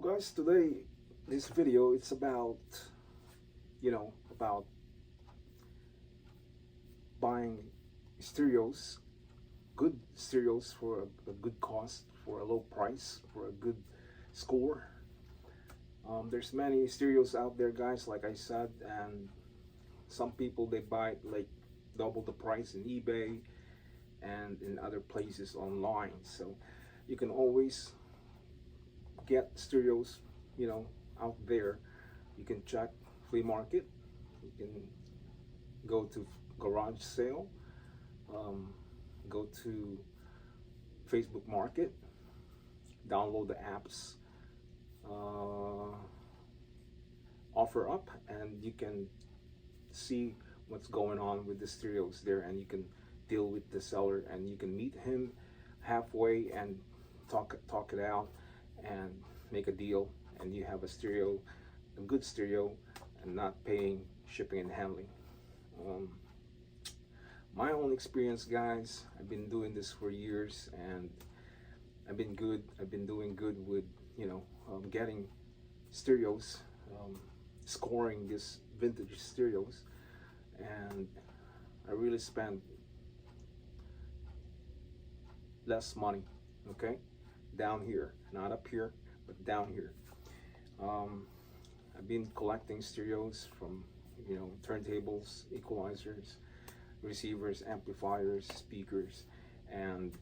Guys, today this video it's about about buying stereos, good stereos for a good cost, for a low price, for a good score. There's many stereos out there, guys, like I said, and some people they buy it like double the price in eBay and in other places online. So you can always get stereos, you know, out there. You can check flea market. You can go to garage sale. Go to Facebook Market. Download the apps. Offer up, and you can see what's going on with the stereos there, and you can deal with the seller, and you can meet him halfway and talk it out and make a deal, and you have a good stereo, and not paying shipping and handling. My own experience, guys, I've been doing this for years, and I've been doing good with getting stereos, scoring these vintage stereos, and I really spend less money, okay, down here, not up here, but down here. I've been collecting stereos from turntables, equalizers, receivers, amplifiers, speakers, and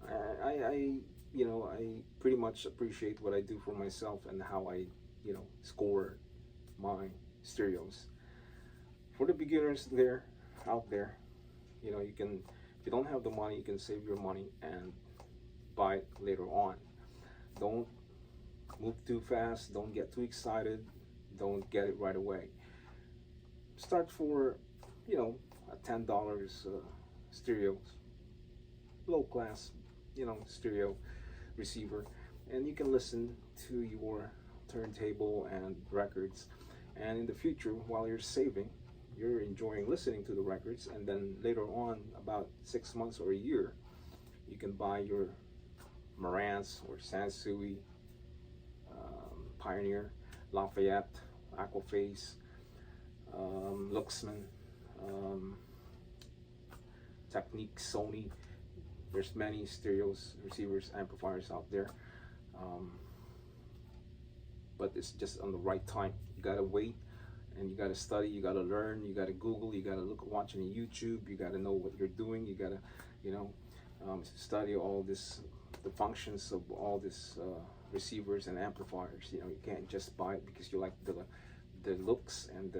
I pretty much appreciate what I do for myself and how I score my stereos. For the beginners out there, you can, if you don't have the money, you can save your money and buy it later on. Don't move too fast, don't get too excited, don't get it right away. Start for a $10 stereo, low class stereo receiver, and you can listen to your turntable and records, and in the future, while you're saving, you're enjoying listening to the records, and then later on, about 6 months or a year, you can buy your Marantz or Sansui, Pioneer, Lafayette, Aquaphase, Luxman, Technique, Sony. There's many stereos, receivers, amplifiers out there, but it's just on the right time. You gotta wait, and you gotta study, you gotta learn, you gotta Google, you gotta watch on YouTube, you gotta know what you're doing, you gotta study all this, the functions of all this receivers and amplifiers. You can't just buy it because you like the looks and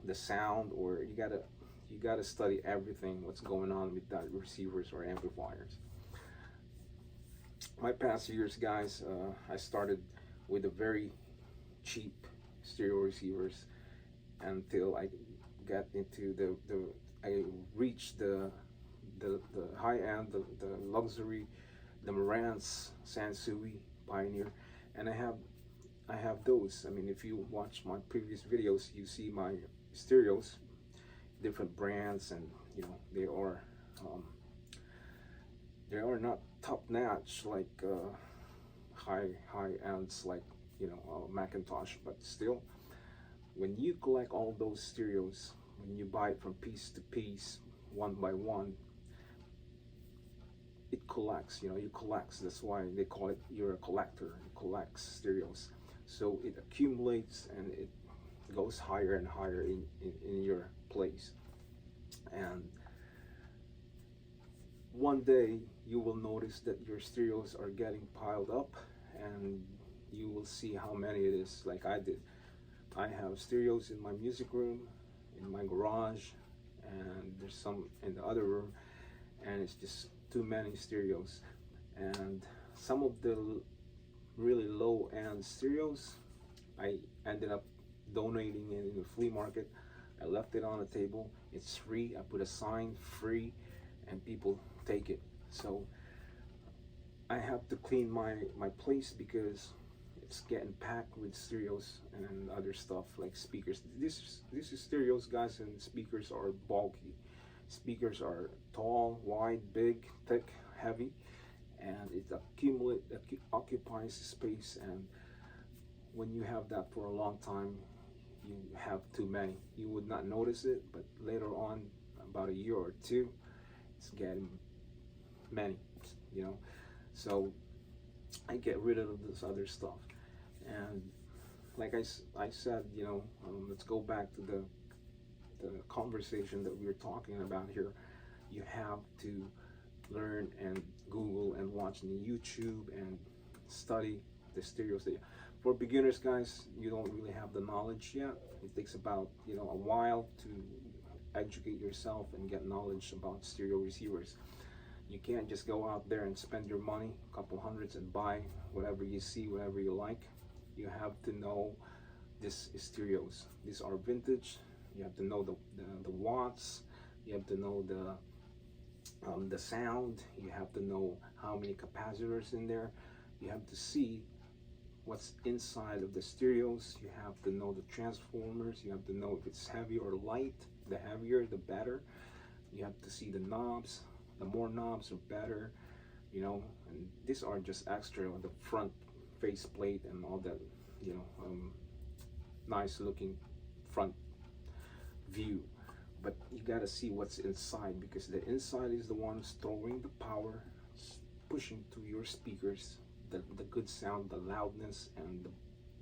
the sound, or you gotta study everything what's going on with that receivers or amplifiers. My past years, guys, I started with a very cheap stereo receivers until I got into I reached the high end, the luxury, the Marantz, Sansui, Pioneer, and I have those. I mean, if you watch my previous videos, you see my stereos, different brands, and they are not top notch like high ends like Macintosh, but still, when you collect all those stereos, when you buy it from piece to piece, one by one, it collects. You collects. That's why they call it, you're a collector. You collect stereos, so it accumulates and it goes higher and higher in your place. And one day you will notice that your stereos are getting piled up, and you will see how many it is, like I did. I have stereos in my music room, in my garage, and there's some in the other room, and it's just too many stereos. And some of the really low end stereos, I ended up donating it in the flea market. I left it on the table. It's free. I put a sign, free, and people take it. So I have to clean my place because it's getting packed with stereos and other stuff like speakers. This is stereos, guys, and speakers are bulky. Speakers are tall, wide, big, thick, heavy, and it occupies space, and when you have that for a long time, you have too many. You would not notice it, but later on, about a year or two, it's getting many, you know. So I get rid of this other stuff, and like I said, you know, let's go back to the conversation that we were talking about here. You have to learn and Google and watch on YouTube and study the stereos. For beginners, guys, you don't really have the knowledge yet. It takes about, you know, a while to educate yourself and get knowledge about stereo receivers. You can't just go out there and spend your money, a couple hundreds, and buy whatever you see, whatever you like. You have to know this is stereos. These are vintage. You have to know the watts. You have to know the sound. You have to know how many capacitors in there. You have to see what's inside of the stereos. You have to know the transformers. You have to know if it's heavy or light. The heavier, the better. You have to see the knobs. The more knobs are better, you know. And these are just extra on the front face plate and all that, you know, nice looking front view. But you gotta see what's inside, because the inside is the one throwing the power, pushing to your speakers, the good sound, the loudness, and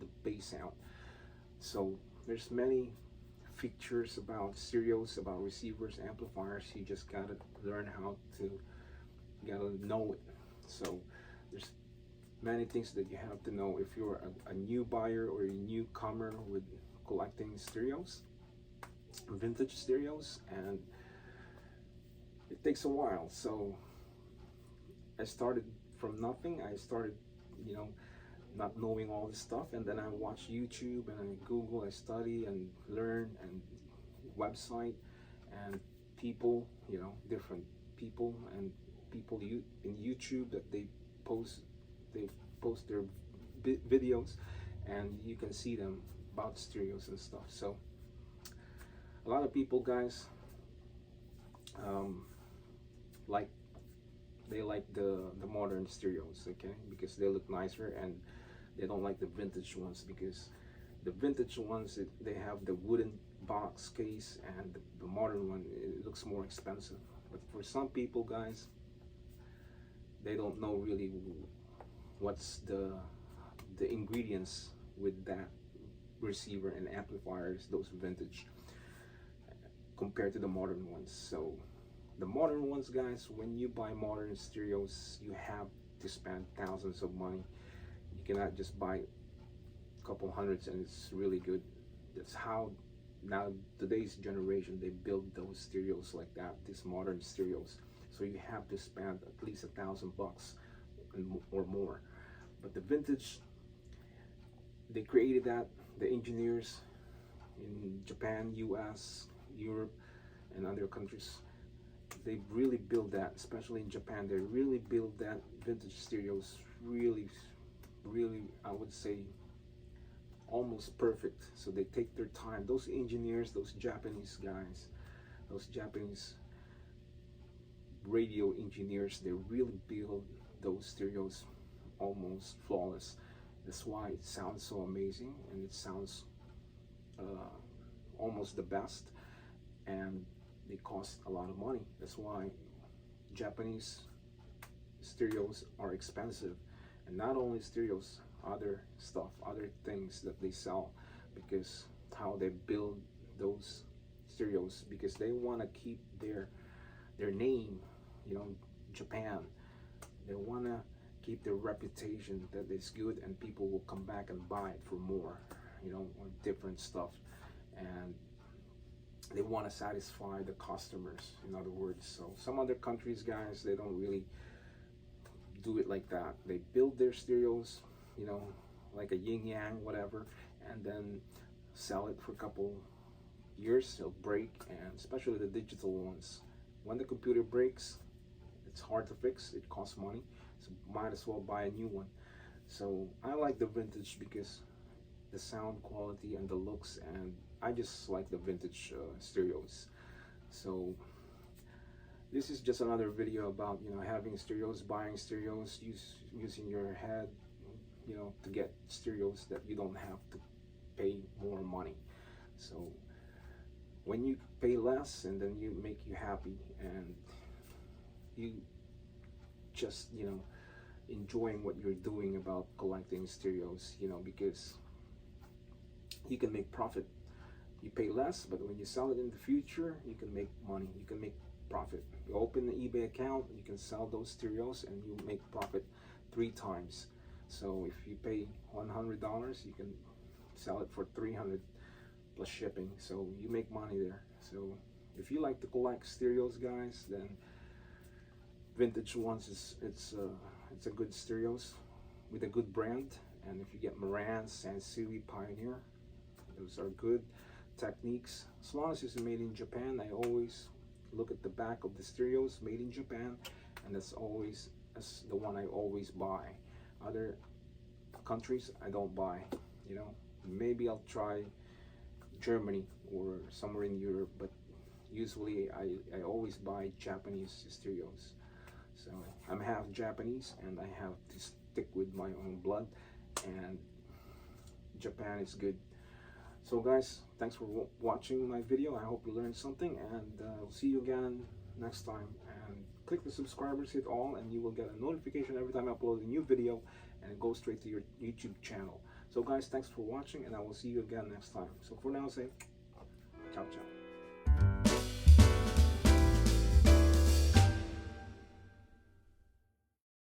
the bass sound. So there's many features about stereos, about receivers, amplifiers. You just gotta learn how to, you gotta know it. So there's many things that you have to know if you're a new buyer or a newcomer with collecting stereos, vintage stereos, and it takes a while. So I started from nothing. I started, you know, not knowing all this stuff, and then I watch YouTube and I Google, I study and learn, and website and people, you know, different people and people in YouTube that they post their videos, and you can see them about stereos and stuff. So a lot of people, guys, like they like the modern stereos, okay, because they look nicer, and they don't like the vintage ones, because the vintage ones, they have the wooden box case, and the modern one, it looks more expensive. But for some people, guys, they don't know really what's the ingredients with that receiver and amplifiers, those vintage, compared to the modern ones. So the modern ones, guys, when you buy modern stereos, you have to spend thousands of money. You cannot just buy a couple hundreds and it's really good. That's how now today's generation, they build those stereos like that, these modern stereos. So you have to spend at least $1,000 or more. But the vintage, they created that, the engineers in Japan, US, Europe, and other countries, they really build that, especially in Japan. They really build that vintage stereos really, I would say, almost perfect. So they take their time. Those engineers, those Japanese guys, those Japanese radio engineers, they really build those stereos almost flawless. That's why it sounds so amazing, and it sounds almost the best, and they cost a lot of money. That's why Japanese stereos are expensive. And not only stereos, other stuff, other things that they sell, because how they build those stereos, because they want to keep their name, you know, Japan. They want to keep their reputation that it's good, and people will come back and buy it for more, you know, or different stuff. And they want to satisfy the customers, in other words. So some other countries, guys, they don't really do it like that. They build their stereos, you know, like a yin yang, whatever, and then sell it for a couple years. They'll break, and especially the digital ones. When the computer breaks, it's hard to fix. It costs money, so might as well buy a new one. So I like the vintage because the sound quality and the looks, and I just like the vintage stereos. So this is just another video about, you know, having stereos, buying stereos, using your head, you know, to get stereos that you don't have to pay more money. So when you pay less and then you make you happy and you just, you know, enjoying what you're doing about collecting stereos, you know, because you can make profit. You pay less, but when you sell it in the future, you can make money, you can make profit. You open the eBay account, you can sell those stereos and you make profit 3 times. So if you pay $100, you can sell it for 300 plus shipping. So you make money there. So if you like to collect stereos, guys, then Vintage Ones it's a good stereos with a good brand. And if you get Marantz, Sansui, Pioneer, those are good techniques. As long as it's made in Japan, I always look at the back of the stereos, made in Japan, and that's the one I always buy. Other countries I don't buy, you know. Maybe I'll try Germany or somewhere in Europe, but usually I always buy Japanese stereos. So I'm half Japanese and I have to stick with my own blood, and Japan is good. So guys, thanks for watching my video. I hope you learned something, and I'll see you again next time. And click the subscribers, hit all, and you will get a notification every time I upload a new video, and it goes straight to your YouTube channel. So guys, thanks for watching, and I will see you again next time. So for now, say ciao ciao.